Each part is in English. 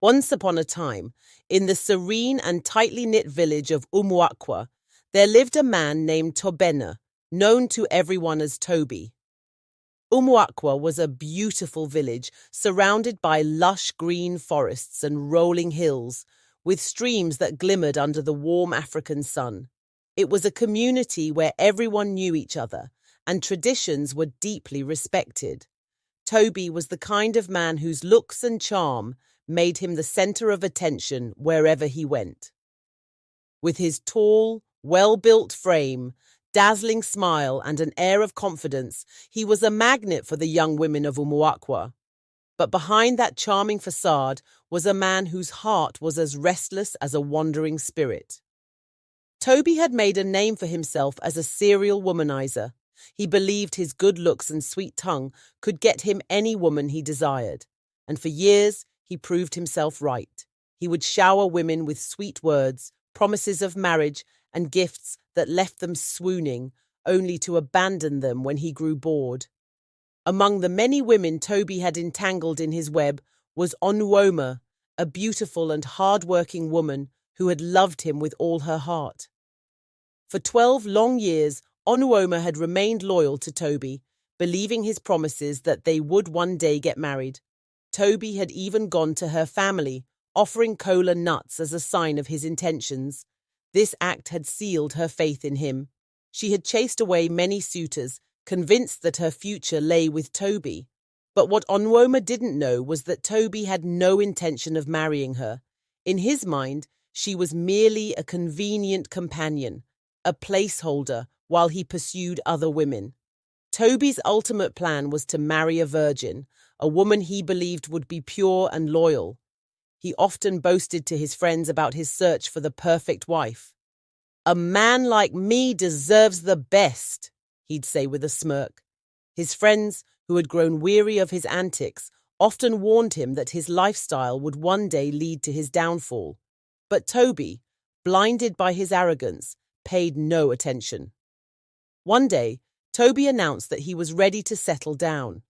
Once upon a time, in the serene and tightly knit village of Umuakwa, there lived a man named Tobenna, known to everyone as Toby. Umuakwa was a beautiful village surrounded by lush green forests and rolling hills, with streams that glimmered under the warm African sun. It was a community where everyone knew each other, and traditions were deeply respected. Toby was the kind of man whose looks and charm made him the center of attention wherever he went. With his tall, well-built frame, dazzling smile, and an air of confidence, he was a magnet for the young women of Umuakwa. But behind that charming facade was a man whose heart was as restless as a wandering spirit. Toby had made a name for himself as a serial womanizer. He believed his good looks and sweet tongue could get him any woman he desired. And for years, he proved himself right. He would shower women with sweet words, promises of marriage, and gifts that left them swooning, only to abandon them when he grew bored. Among the many women Toby had entangled in his web was Onuoma, a beautiful and hard-working woman who had loved him with all her heart. For 12 long years, Onuoma had remained loyal to Toby, believing his promises that they would one day get married. Toby had even gone to her family, offering cola nuts as a sign of his intentions. This act had sealed her faith in him. She had chased away many suitors, convinced that her future lay with Toby. But what Onuoma didn't know was that Toby had no intention of marrying her. In his mind, she was merely a convenient companion, a placeholder, while he pursued other women. Toby's ultimate plan was to marry a virgin, a woman he believed would be pure and loyal. He often boasted to his friends about his search for the perfect wife. "A man like me deserves the best," he'd say with a smirk. His friends, who had grown weary of his antics, often warned him that his lifestyle would one day lead to his downfall. But Toby, blinded by his arrogance, paid no attention. One day, Toby announced that he was ready to settle down.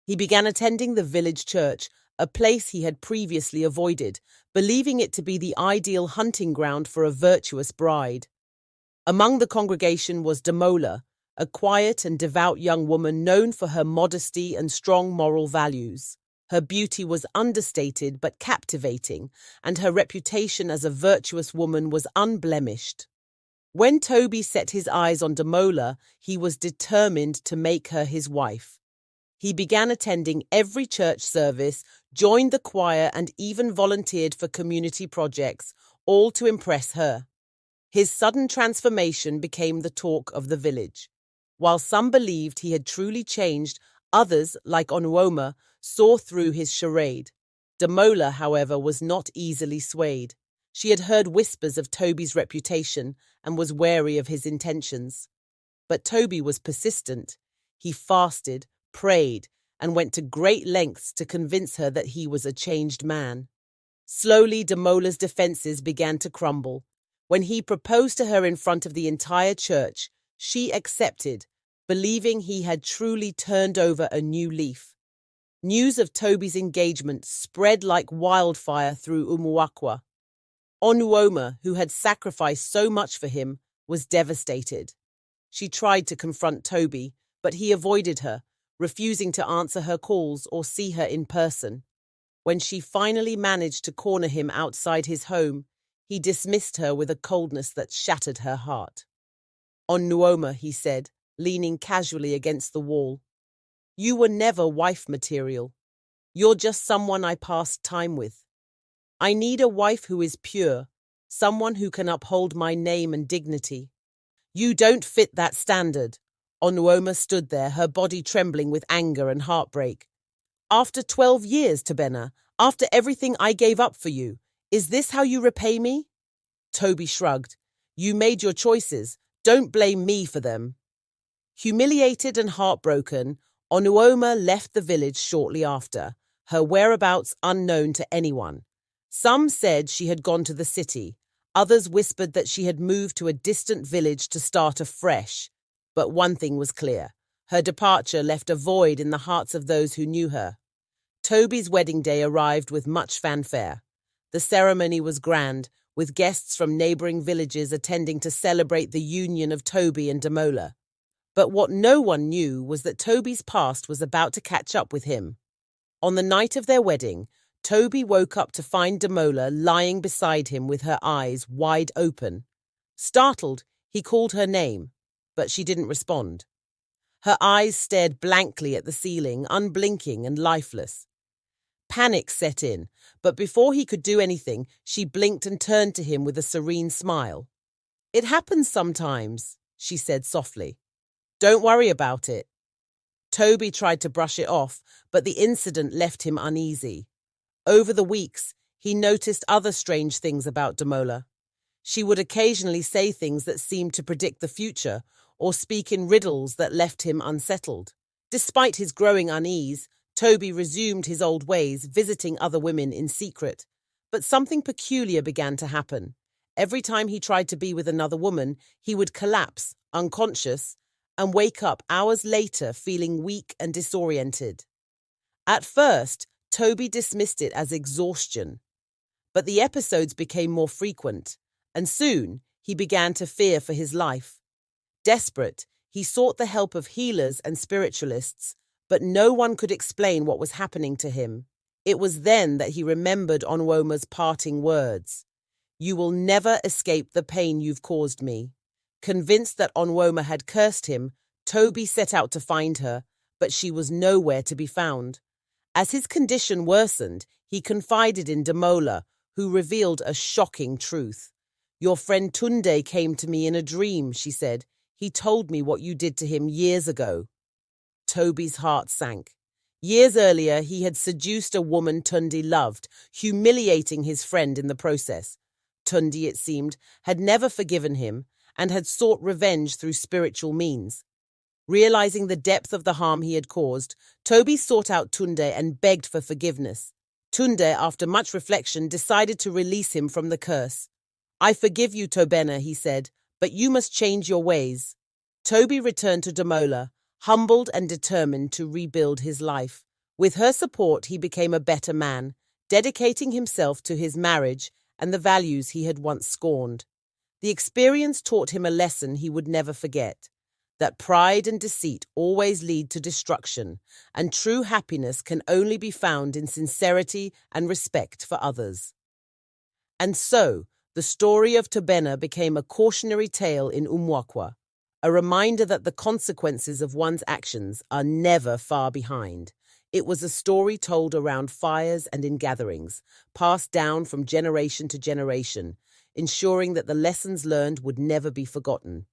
He began attending the village church, a place he had previously avoided, believing it to be the ideal hunting ground for a virtuous bride. Among the congregation was Damola, a quiet and devout young woman known for her modesty and strong moral values. Her beauty was understated but captivating, and her reputation as a virtuous woman was unblemished. When Toby set his eyes on Damola, he was determined to make her his wife. He began attending every church service, joined the choir, and even volunteered for community projects, all to impress her. His sudden transformation became the talk of the village. While some believed he had truly changed, others, like Onuoma, saw through his charade. Damola, however, was not easily swayed. She had heard whispers of Toby's reputation and was wary of his intentions. But Toby was persistent. He fasted, prayed, and went to great lengths to convince her that he was a changed man. Slowly, Damola's defenses began to crumble. When he proposed to her in front of the entire church, she accepted, believing he had truly turned over a new leaf. News of Toby's engagement spread like wildfire through Umuakwa. Onuoma, who had sacrificed so much for him, was devastated. She tried to confront Toby, but he avoided her, refusing to answer her calls or see her in person. When she finally managed to corner him outside his home, he dismissed her with a coldness that shattered her heart. "Onuoma," he said, leaning casually against the wall, "you were never wife material. You're just someone I passed time with. I need a wife who is pure, someone who can uphold my name and dignity. You don't fit that standard." Onuoma stood there, her body trembling with anger and heartbreak. "After 12 years, Tobenna, after everything I gave up for you, is this how you repay me?" Toby shrugged. "You made your choices. Don't blame me for them." Humiliated and heartbroken, Onuoma left the village shortly after, her whereabouts unknown to anyone. Some said she had gone to the city. Others whispered that she had moved to a distant village to start afresh. But one thing was clear. Her departure left a void in the hearts of those who knew her. Toby's wedding day arrived with much fanfare. The ceremony was grand, with guests from neighboring villages attending to celebrate the union of Toby and Damola. But what no one knew was that Toby's past was about to catch up with him. On the night of their wedding, Toby woke up to find Damola lying beside him with her eyes wide open. Startled, he called her name, but she didn't respond. Her eyes stared blankly at the ceiling, unblinking and lifeless. Panic set in, but before he could do anything, she blinked and turned to him with a serene smile. "It happens sometimes," she said softly. "Don't worry about it." Toby tried to brush it off, but the incident left him uneasy. Over the weeks, he noticed other strange things about Damola. She would occasionally say things that seemed to predict the future, or speak in riddles that left him unsettled. Despite his growing unease, Toby resumed his old ways, visiting other women in secret. But something peculiar began to happen. Every time he tried to be with another woman, he would collapse, unconscious, and wake up hours later feeling weak and disoriented. At first, Toby dismissed it as exhaustion. But the episodes became more frequent, and soon he began to fear for his life. Desperate, he sought the help of healers and spiritualists, but no one could explain what was happening to him. It was then that he remembered Onuoma's parting words. "You will never escape the pain you've caused me." Convinced that Onuoma had cursed him, Toby set out to find her, but she was nowhere to be found. As his condition worsened, he confided in Damola, who revealed a shocking truth. "Your friend Tunde came to me in a dream," she said. "He told me what you did to him years ago." Toby's heart sank. Years earlier, he had seduced a woman Tunde loved, humiliating his friend in the process. Tunde, it seemed, had never forgiven him and had sought revenge through spiritual means. Realizing the depth of the harm he had caused, Toby sought out Tunde and begged for forgiveness. Tunde, after much reflection, decided to release him from the curse. "I forgive you, Tobenna," he said, "but you must change your ways." Toby returned to Damola, humbled and determined to rebuild his life. With her support, he became a better man, dedicating himself to his marriage and the values he had once scorned. The experience taught him a lesson he would never forget, that pride and deceit always lead to destruction, and true happiness can only be found in sincerity and respect for others. And so, the story of Tobenna became a cautionary tale in Umuakwa, a reminder that the consequences of one's actions are never far behind. It was a story told around fires and in gatherings, passed down from generation to generation, ensuring that the lessons learned would never be forgotten.